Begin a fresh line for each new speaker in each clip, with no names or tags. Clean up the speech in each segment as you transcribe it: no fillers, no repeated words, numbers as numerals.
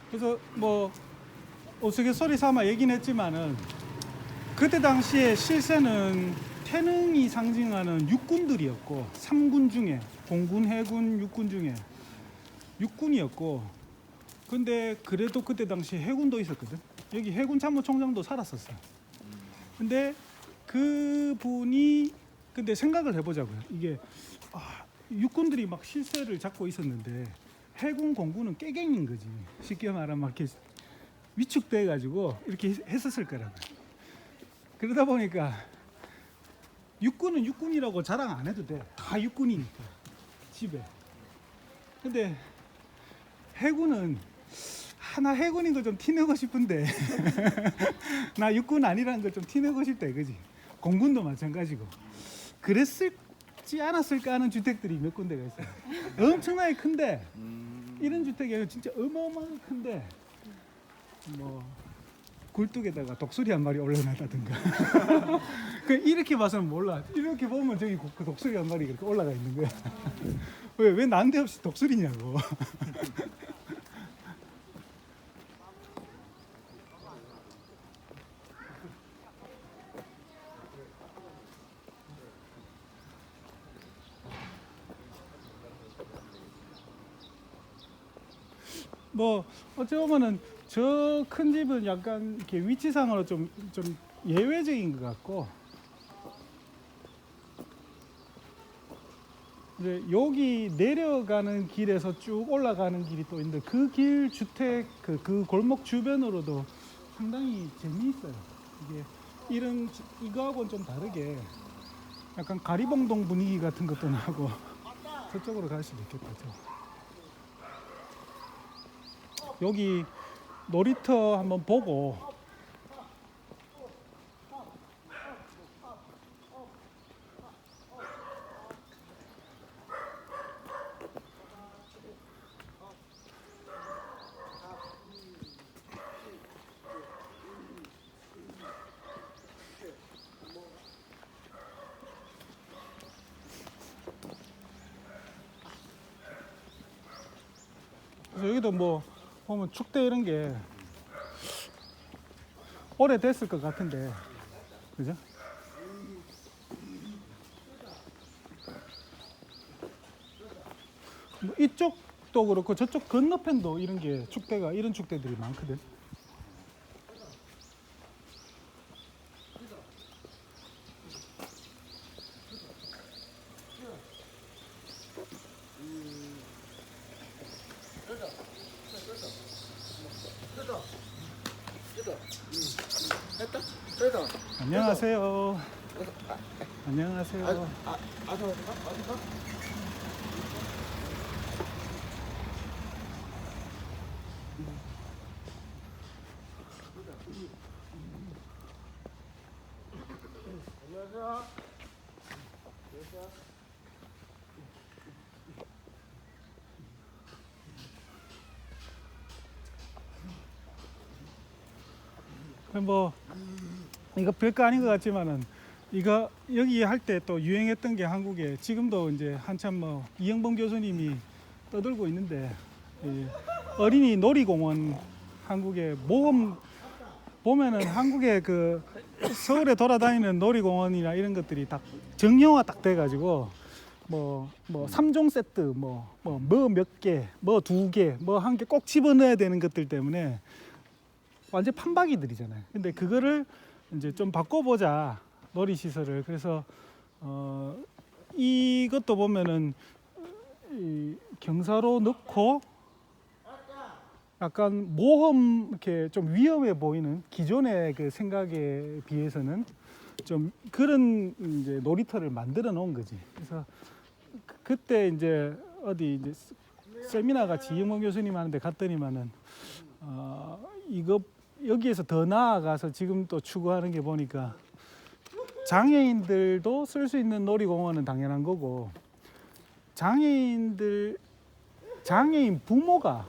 그래서 뭐 우스갯소리 삼아 얘기는 했지만은 그때 당시에 실세는 태능이 상징하는 육군들이었고, 3군 중에 공군, 해군, 육군 중에 육군이었고, 근데 그래도 그때 당시 해군도 있었거든. 여기 해군 참모총장도 살았었어. 근데 그분이 근데 생각을 해보자고요. 이게 육군들이 막 실세를 잡고 있었는데 해군 공군은 깨갱인 거지. 쉽게 말하면 막 이렇게 위축돼 가지고 이렇게 했었을 거라고요. 그러다 보니까 육군은 육군이라고 자랑 안 해도 돼. 다 육군이니까 집에. 근데 해군은 하나 해군인 거 좀 티내고 싶은데 나 육군 아니라는 걸 좀 티내고 싶다 이거지. 공군도 마찬가지고. 그랬을지 않았을까 하는 주택들이 몇 군데가 있어요. 엄청나게 큰데 이런 주택이 진짜 어마어마하게 큰데 뭐 굴뚝에다가 독수리 한 마리 올려놨다든가 이렇게 봐서는 몰라. 이렇게 보면 저기 그 독수리 한 마리 이렇게 올라가 있는 거야. 왜 난데없이 독수리냐고. 뭐 어찌 보면은 저 큰 집은 약간 이렇게 위치상으로 좀 예외적인 것 같고, 이제 여기 내려가는 길에서 쭉 올라가는 길이 또 있는데 그 길 주택 그 골목 주변으로도 상당히 재미있어요. 이게 이거하고는 좀 다르게 약간 가리봉동 분위기 같은 것도 나고 저쪽으로 갈 수도 있겠다. 여기 놀이터 한번 보고 그래서 여기도 뭐 보면 축대 이런 게 오래됐을 것 같은데, 그죠? 뭐 이쪽도 그렇고 저쪽 건너편도 이런 게 이런 축대들이 많거든. 안녕하세요. 안녕하세요. 뭐 이거 별거 아닌 것 같지만은 이거 여기 할 때 또 유행했던 게 한국에 지금도 이제 한참 뭐 이영범 교수님이 떠들고 있는데, 이 어린이 놀이공원, 한국의 모험 보면은 한국의 그 서울에 돌아다니는 놀이공원이나 이런 것들이 딱 정형화 딱 돼가지고 뭐 3종 세트 뭐 몇 개, 뭐 2개, 뭐 1개 꼭 집어넣어야 되는 것들 때문에 완전 판박이들이잖아요. 근데 그거를 이제 좀 바꿔보자, 놀이시설을. 그래서 이것도 보면은 이 경사로 넣고 약간 모험, 이렇게 좀 위험해 보이는 기존의 그 생각에 비해서는 좀 그런 이제 놀이터를 만들어 놓은 거지. 그래서 그때 이제 어디 이제 세미나 같이 이영범 교수님 하는데 갔더니만은 이거 여기에서 더 나아가서 지금 또 추구하는 게 보니까 장애인들도 쓸 수 있는 놀이공원은 당연한 거고, 장애인 부모가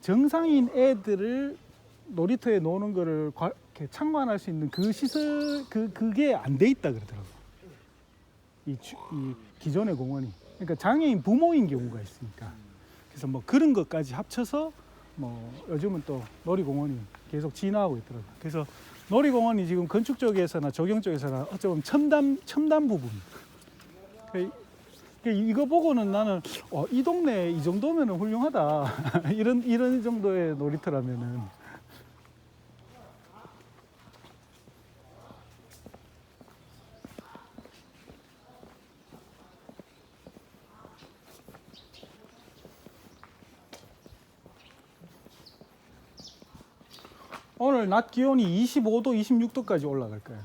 정상인 애들을 놀이터에 놓는 거를 이렇게 참관할 수 있는 그 시설, 그게 안 돼 있다 그러더라고. 이 기존의 공원이. 그러니까 장애인 부모인 경우가 있으니까. 그래서 뭐 그런 것까지 합쳐서 뭐 요즘은 또 놀이공원이 계속 진화하고 있더라고요. 그래서 놀이공원이 지금 건축 쪽에서나 조경 쪽에서나 어찌 보면 첨단 부분. 이거 보고는 나는 이 동네 이 정도면 훌륭하다. 이런 정도의 놀이터라면은. 오늘 낮 기온이 25도, 26도까지 올라갈 거예요.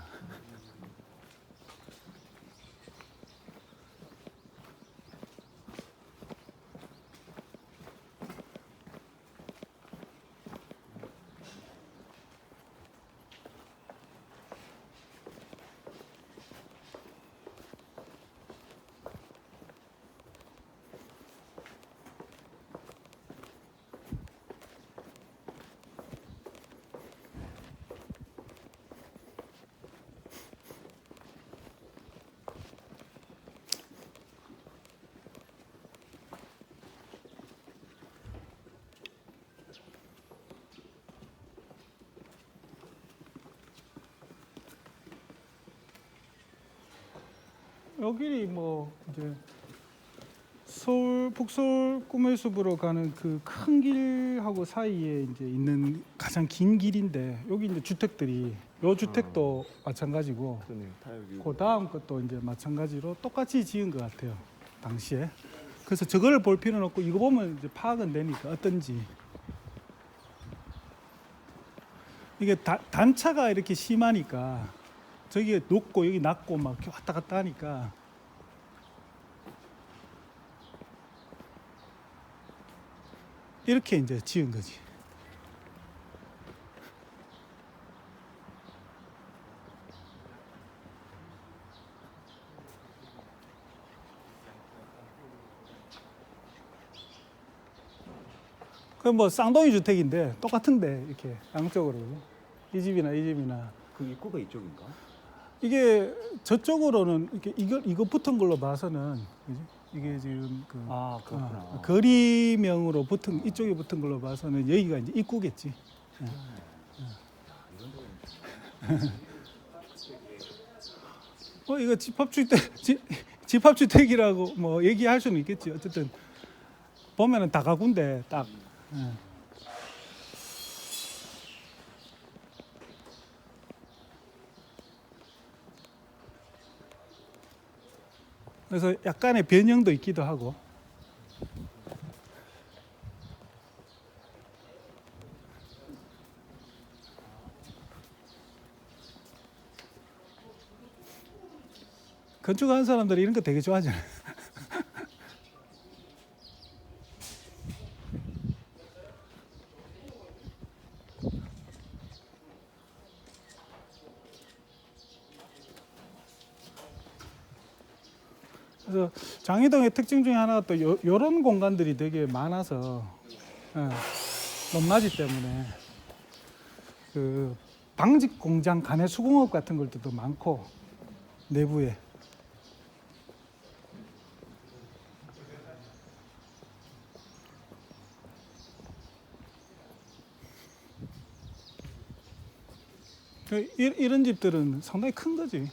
여기 뭐 이제 서울 북서울 꿈의 숲으로 가는 그 큰 길하고 사이에 이제 있는 가장 긴 길인데 여기 이제 주택들이 요 주택도 마찬가지고 그 다음 것도 이제 마찬가지로 똑같이 지은 것 같아요 당시에. 그래서 저거를 볼 필요는 없고 이거 보면 이제 파악은 되니까 어떤지. 이게 단차가 이렇게 심하니까 저기 높고 여기 낮고 막 이렇게 왔다 갔다 하니까 이렇게 이제 지은 거지. 그 뭐 쌍둥이 주택인데 똑같은데 이렇게 양쪽으로 이 집이나 이 집이나.
그 입구가 이쪽인가?
이게 저쪽으로는 이렇게 이거 붙은 걸로 봐서는 그지? 이게 지금 그
그렇구나.
거리명으로 붙은 이쪽에 붙은 걸로 봐서는 여기가 이제 입구겠지. 이거 집합주택이라고 뭐 얘기할 수는 있겠지. 어쨌든 보면은 다가구인데 딱. 예. 그래서 약간의 변형도 있기도 하고. 건축하는 사람들이 이런 거 되게 좋아하잖아요. 그래서 장희동의 특징 중에 하나가 또 요런 공간들이 되게 많아서 높낮이 때문에 그 방직 공장 간의 수공업 같은 것들도 많고 내부에. 이런 집들은 상당히 큰 거지.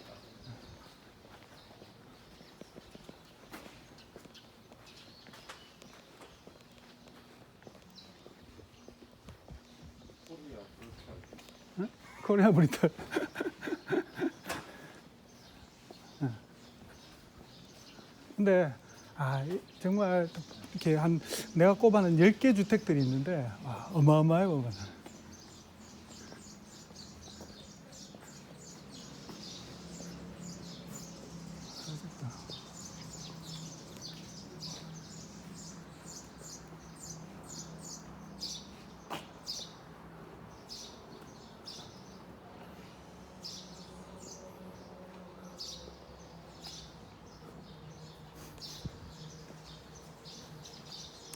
코리아 브리털. 근데 정말 이렇게 내가 꼽아는 10개 주택들이 있는데 어마어마해요.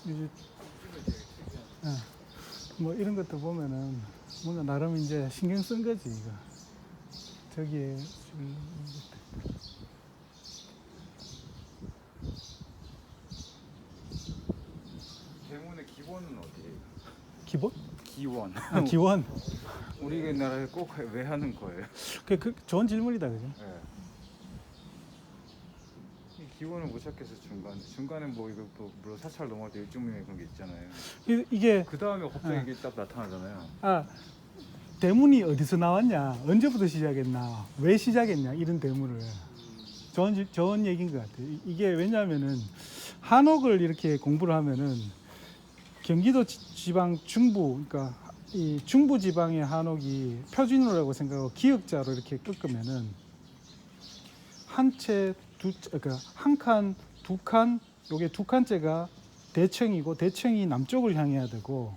이제 뭐 이런 것도 보면은 뭔가 나름 이제 신경 쓴 거지 이거. 저기에
대문의 기본은 어디예요?
기본?
기원.
아, 기원.
우리나라에 꼭 왜 하는 거예요?
그 좋은 질문이다, 그죠?
네. 이 기원을 못 찾겠어 중간에 뭐 이거 뭐 물론 사찰 넘어갈 때 일종의 그런 게 있잖아요.
이게
그 다음에 갑자기 이게 딱 나타나잖아요.
아 대문이 어디서 나왔냐, 언제부터 시작했나, 왜 시작했냐 이런 대문을 좋은 얘기인 것 같아요. 이게 왜냐하면은 한옥을 이렇게 공부를 하면은 경기도 지방 중부, 그러니까 이 중부 지방의 한옥이 표준으로라고 생각하고 기역자로 이렇게 꺾으면은 한 채 그러니까 한 칸, 두 칸, 요게 두 칸째가 대청이고 대청이 남쪽을 향해야 되고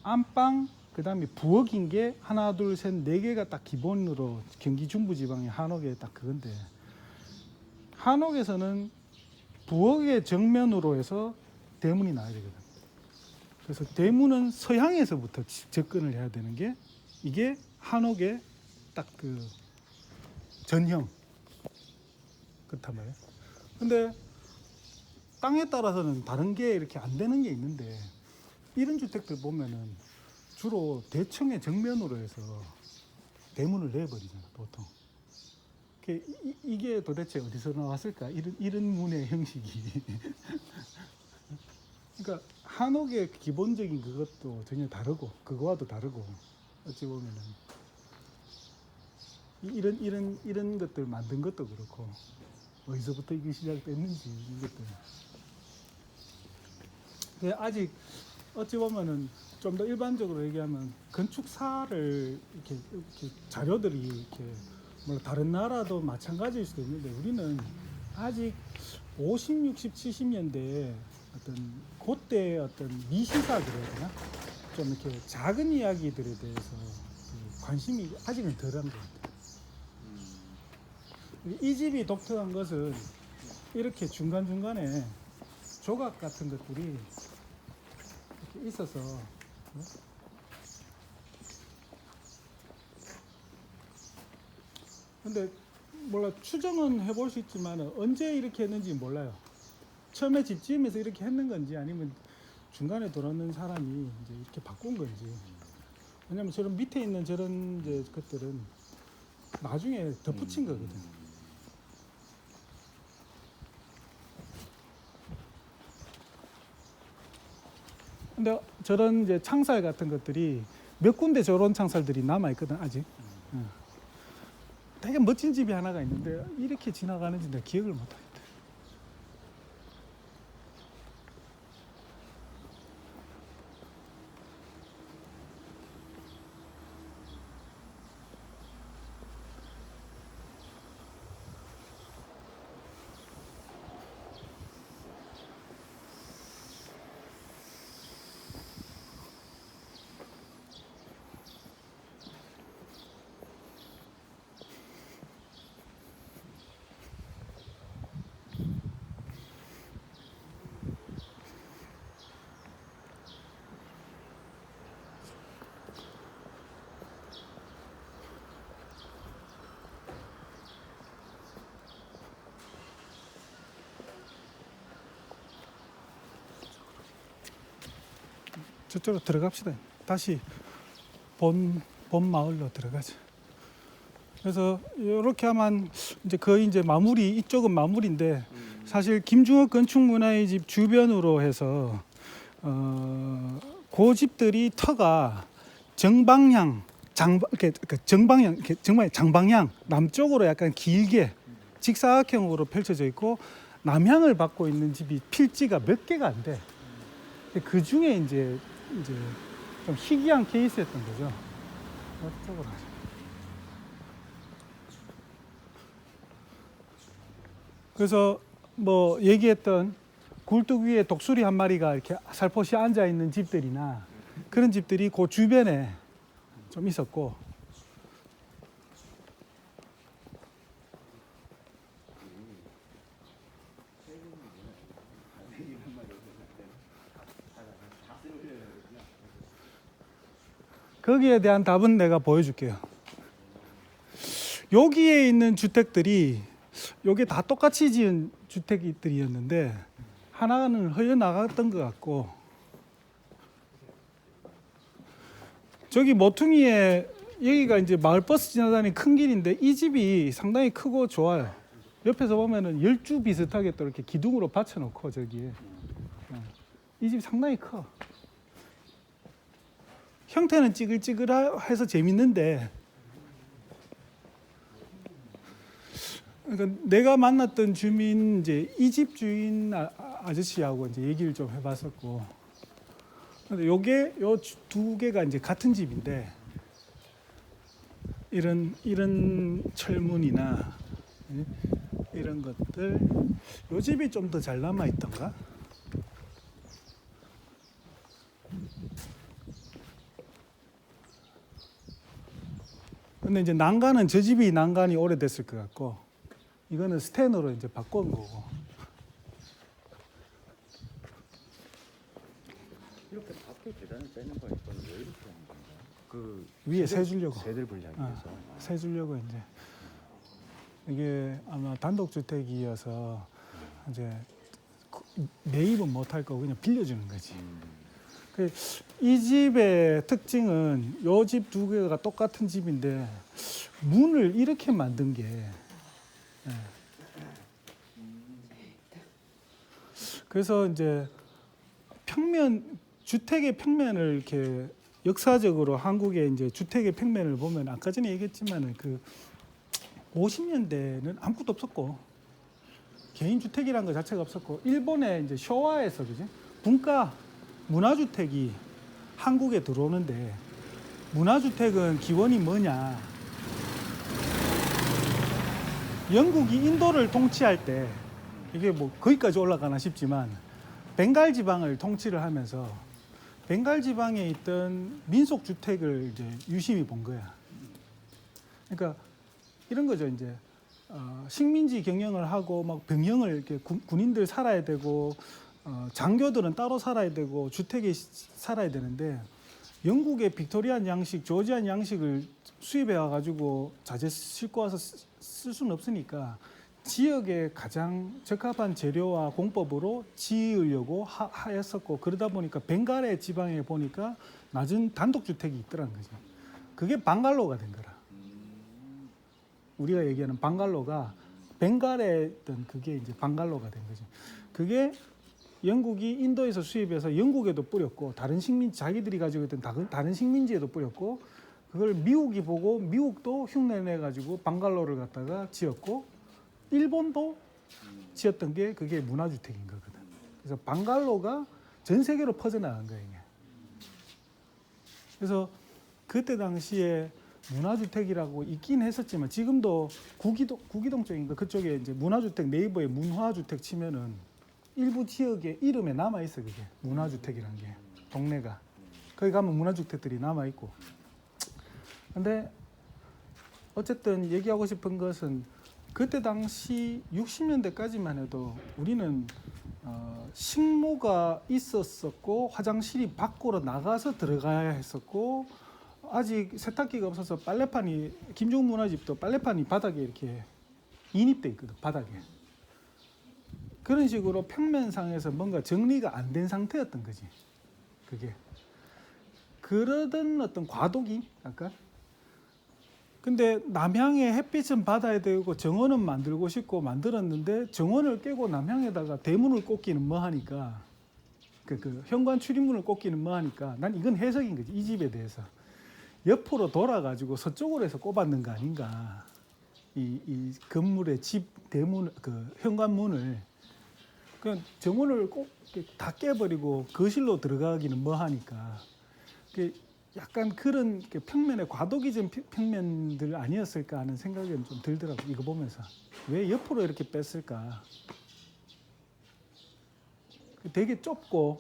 안방 그다음에 부엌인 게 하나, 둘, 셋, 네 개가 딱 기본으로 경기 중부 지방의 한옥에 딱 그건데 한옥에서는 부엌의 정면으로 해서 대문이 나와야 되거든. 그래서 대문은 서향에서부터 접근을 해야 되는 게 이게 한옥의 딱 그 전형 그렇단 말이에요. 근데 땅에 따라서는 다른 게 이렇게 안 되는 게 있는데 이런 주택들 보면은 주로 대청의 정면으로 해서 대문을 내버리잖아 보통. 이게 도대체 어디서 나왔을까? 이런 문의 형식이. 그러니까 한옥의 기본적인 그것도 전혀 다르고 그거와도 다르고 어찌 보면은 이런 것들 만든 것도 그렇고 어디서부터 이게 시작됐는지 이것들. 아직 어찌 보면은 좀 더 일반적으로 얘기하면 건축사를 이렇게 자료들이 이렇게 뭐 다른 나라도 마찬가지일 수도 있는데 우리는 아직 50, 60, 70년대에 어떤 그때 어떤 미시사 그래야 되나? 좀 이렇게 작은 이야기들에 대해서 관심이 아직은 덜한 것 같아요. 이 집이 독특한 것은 이렇게 중간중간에 조각 같은 것들이 이렇게 있어서 근데 몰라 추정은 해볼 수 있지만 언제 이렇게 했는지 몰라요. 처음에 집 지으면서 이렇게 했는 건지 아니면 중간에 돌아오는 사람이 이제 이렇게 바꾼 건지. 왜냐면 저런 밑에 있는 저런 이제 것들은 나중에 덧붙인 거거든. 근데 저런 이제 창살 같은 것들이 몇 군데 저런 창살들이 남아 있거든 아직. 되게 멋진 집이 하나가 있는데 이렇게 지나가는지 내가 기억을 못 하겠다. 저쪽으로 들어갑시다. 다시 본 마을로 들어가자. 그래서 이렇게 하면 이제 거의 이제 마무리, 이쪽은 마무리인데 사실 김중옥 건축문화의 집 주변으로 해서 그 집들이 터가 정방향, 이렇게 정방향, 이렇게 정말 장방향 남쪽으로 약간 길게 직사각형으로 펼쳐져 있고 남향을 받고 있는 집이 필지가 몇 개가 안 돼. 그 중에 이제 좀 희귀한 케이스였던 거죠. 이쪽으로 하자. 그래서 뭐 얘기했던 굴뚝 위에 독수리 한 마리가 이렇게 살포시 앉아 있는 집들이나 그런 집들이 그 주변에 좀 있었고, 거기에 대한 답은 내가 보여줄게요. 여기에 있는 주택들이 요게 다 똑같이 지은 주택들이었는데 하나는 허여 나갔던 것 같고 저기 모퉁이에 여기가 이제 마을버스 지나다니는 큰 길인데 이 집이 상당히 크고 좋아요. 옆에서 보면은 열주 비슷하게 또 이렇게 기둥으로 받쳐놓고 저기에 이 집 상당히 커. 형태는 찌글찌글해서 재밌는데, 그러니까 내가 만났던 주민 이제 이 집 주인 아저씨하고 이제 얘기를 좀 해봤었고, 근데 요게 요 두 개가 이제 같은 집인데 이런 철문이나 이런 것들, 요 집이 좀 더 잘 남아 있던가? 근데 이제 난간은 저 집이 난간이 오래됐을 것 같고 이거는 스텐으로 이제 바꾼 거고.
이렇게 밖에 계단을 째는 거니까 왜 이렇게 하는 건가? 그
위에 세 주려고.
세대를 분리하기 위해서.
세 주려고 이제 이게 아마 단독주택이어서 이제 매입은 못 할 거고 그냥 빌려주는 거지. 이 집의 특징은 요 집 두 개가 똑같은 집인데 문을 이렇게 만든 게 그래서 이제 평면 주택의 평면을 이렇게 역사적으로 한국의 이제 주택의 평면을 보면 아까 전에 얘기했지만은 그 50년대는 아무것도 없었고 개인 주택이라는 것 자체가 없었고 일본의 이제 쇼와에서 그지 분가 문화주택이 한국에 들어오는데 문화주택은 기원이 뭐냐? 영국이 인도를 통치할 때 이게 뭐 거기까지 올라가나 싶지만 벵갈 지방을 통치를 하면서 벵갈 지방에 있던 민속 주택을 이제 유심히 본 거야. 그러니까 이런 거죠. 이제 식민지 경영을 하고 막 병영을 이렇게 군인들 살아야 되고 장교들은 따로 살아야 되고 주택에 살아야 되는데 영국의 빅토리안 양식, 조지안 양식을 수입해 와가지고 자재 싣고 와서 쓸 수는 없으니까 지역에 가장 적합한 재료와 공법으로 지으려고 하였었고 그러다 보니까 벵갈의 지방에 보니까 낮은 단독주택이 있더라는 거죠. 그게 방갈로가 된 거라. 우리가 얘기하는 방갈로가 벵갈에 있던 그게 이제 방갈로가 된 거죠. 그게 영국이 인도에서 수입해서 영국에도 뿌렸고 다른 식민지 자기들이 가지고 있던 다른 식민지에도 뿌렸고 그걸 미국이 보고 미국도 흉내내 가지고 방갈로를 갖다가 지었고 일본도 지었던 게 그게 문화주택인 거거든. 그래서 방갈로가 전 세계로 퍼져나간 거예요. 이게. 그래서 그때 당시에 문화주택이라고 있긴 했었지만 지금도 구기동 쪽인가 그쪽에 이제 문화주택 네이버에 문화주택 치면은 일부 지역의 이름에 남아 있어 그게 문화주택이란 게 동네가 거기 가면 문화주택들이 남아 있고. 근데 어쨌든 얘기하고 싶은 것은 그때 당시 60년대까지만 해도 우리는 식모가 있었었고 화장실이 밖으로 나가서 들어가야 했었고 아직 세탁기가 없어서 빨래판이 김종 문화집도 빨래판이 바닥에 이렇게 인입돼 있거든 바닥에. 그런 식으로 평면상에서 뭔가 정리가 안 된 상태였던 거지. 그게. 그러던 어떤 과도기 약간. 근데 남향에 햇빛은 받아야 되고 정원은 만들고 싶고 만들었는데 정원을 깨고 남향에다가 대문을 꽂기는 뭐 하니까 그 현관 출입문을 꽂기는 뭐 하니까 난 이건 해석인 거지. 이 집에 대해서. 옆으로 돌아가지고 서쪽으로 해서 꼽았는 거 아닌가. 이 건물의 집 대문 그 현관문을 그냥 정원을 꼭 다 깨버리고 거실로 들어가기는 뭐 하니까 약간 그런 평면의 과도기적 평면들 아니었을까 하는 생각이 좀 들더라고. 이거 보면서 왜 옆으로 이렇게 뺐을까. 되게 좁고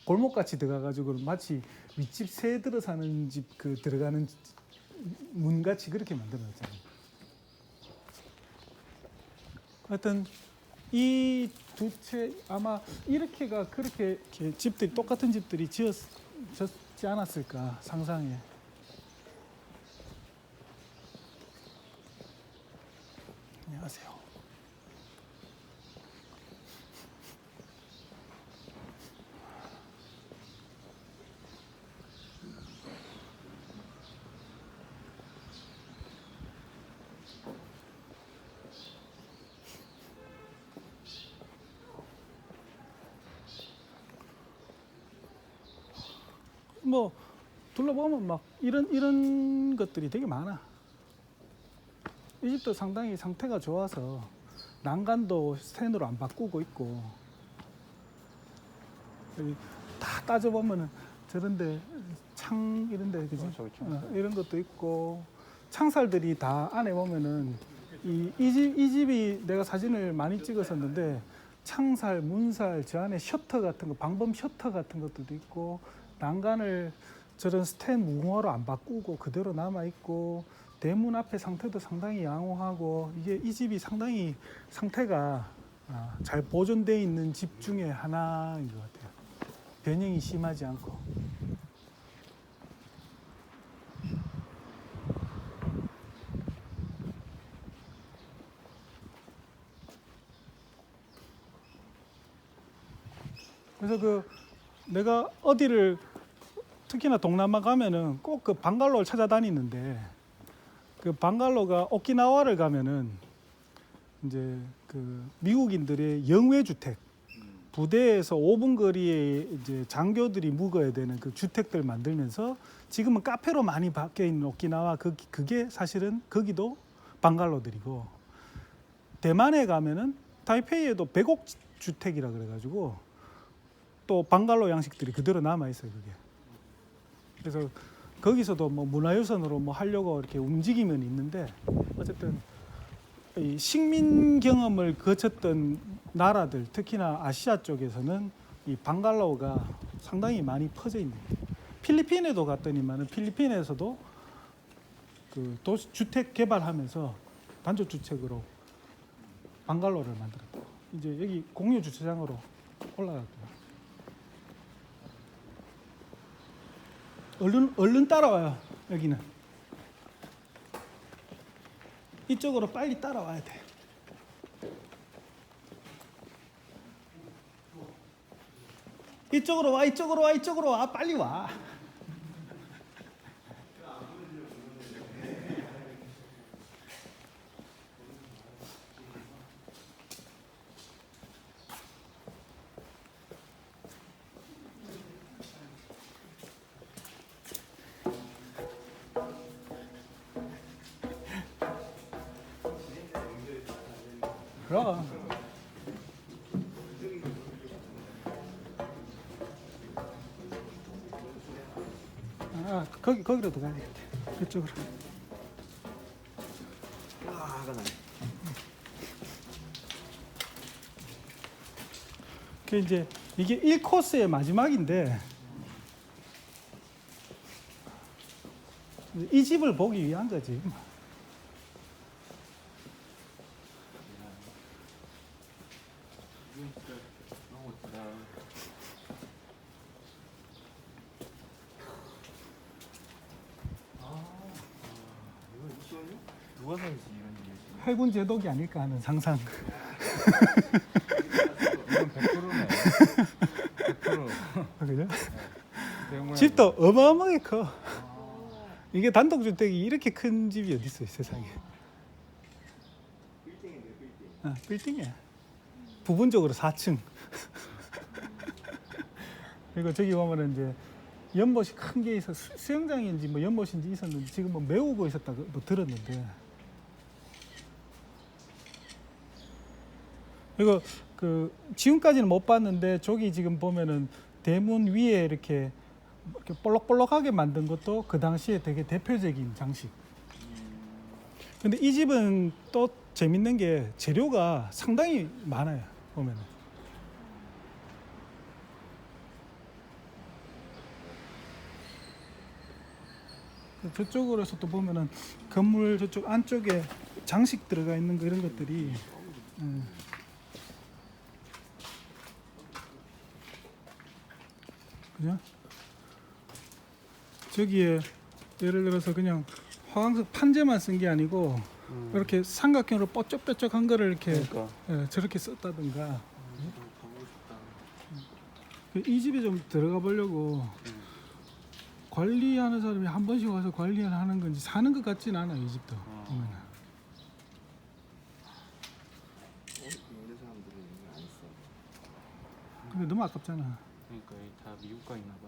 골목같이 들어가가지고 마치 윗집 새 들어 사는 집 그 들어가는 문같이 그렇게 만들어놨잖아요. 하여튼 이 두 채 아마 이렇게가 그렇게 이렇게 집들이 똑같은 집들이 지었지 않았을까 상상해. 안녕하세요. 뭐 둘러보면 막 이런 것들이 되게 많아. 이집트 상당히 상태가 좋아서 난간도 스텐으로 안 바꾸고 있고, 여기 다 따져보면은 저런데 창 이런데 그지?
저기 창살.
이런 것도 있고, 창살들이 다 안에 보면은 이 집이 내가 사진을 많이 찍었었는데, 창살, 문살, 저 안에 셔터 같은 거, 방범 셔터 같은 것들도 있고, 난간을 저런 스텐 무궁화로 안 바꾸고 그대로 남아 있고, 대문 앞에 상태도 상당히 양호하고, 이게 이 집이 상당히 상태가 잘 보존되어 있는 집 중에 하나인 것 같아요. 변형이 심하지 않고. 그래서 내가 어디를 특히나 동남아 가면은 꼭 그 방갈로를 찾아다니는데, 그 방갈로가 오키나와를 가면은 이제 그 미국인들의 영외 주택, 부대에서 5분 거리에 이제 장교들이 묵어야 되는 그 주택들 만들면서 지금은 카페로 많이 바뀌어 있는 오키나와, 그게 사실은 거기도 방갈로들이고, 대만에 가면은 타이페이에도 백옥 주택이라 그래가지고 또 방갈로 양식들이 그대로 남아 있어요, 그게. 그래서 거기서도 뭐 문화유산으로 뭐 하려고 이렇게 움직이면 있는데, 어쨌든 이 식민 경험을 거쳤던 나라들, 특히나 아시아 쪽에서는 이 방갈로우가 상당히 많이 퍼져 있는 거예요. 필리핀에도 갔더니만은 필리핀에서도 그 도시 주택 개발하면서 단독 주택으로 방갈로를 만들었다. 이제 여기 공유 주차장으로 올라갔고요. 얼른 따라와요. 여기는 이쪽으로 빨리 따라와야 돼. 이쪽으로 와, 이쪽으로 와, 이쪽으로 와, 빨리 와. 그럼. 거기로 들어가야 되겠다. 그쪽으로. 그 이제 이게 1코스의 마지막인데, 이 집을 보기 위한 거지.
누가 살지 이런 일.
해군 제독이 아닐까 하는 상상.
이건 100%네. 100%.
그죠?
대형
집도 어마어마하게 커. 이게 단독주택이 이렇게 큰 집이 어디 있어요, 세상에. 빌딩이야. 부분적으로 4층. 그리고 저기 보면은 이제 연못이 큰 게 있어. 수영장인지 뭐 연못인지 있었는데 지금 뭐 메우고 있었다고 뭐 들었는데. 그리고 지금까지는 못 봤는데, 저기 지금 보면은 대문 위에 이렇게 볼록볼록하게 만든 것도 그 당시에 되게 대표적인 장식. 근데 이 집은 또 재밌는 게 재료가 상당히 많아요, 보면은. 저쪽으로서 또 보면은 건물 저쪽 안쪽에 장식 들어가 있는 거, 이런 것들이. 그죠? 저기에 예를 들어서 그냥 화강석 판재만 쓴 게 아니고 이렇게 삼각형으로 뽀쩍뽀쩍한 거를 이렇게 저렇게 썼다든가. 이 집에 좀 들어가 보려고. 관리하는 사람이 한 번씩 와서 관리를 하는 건지 사는 것 같진 않아요, 이 집도. 보면은.
있는 사람들은 이거 안 써.
근데 너무 아깝잖아.
그러니까 다 미국 가 있나 봐.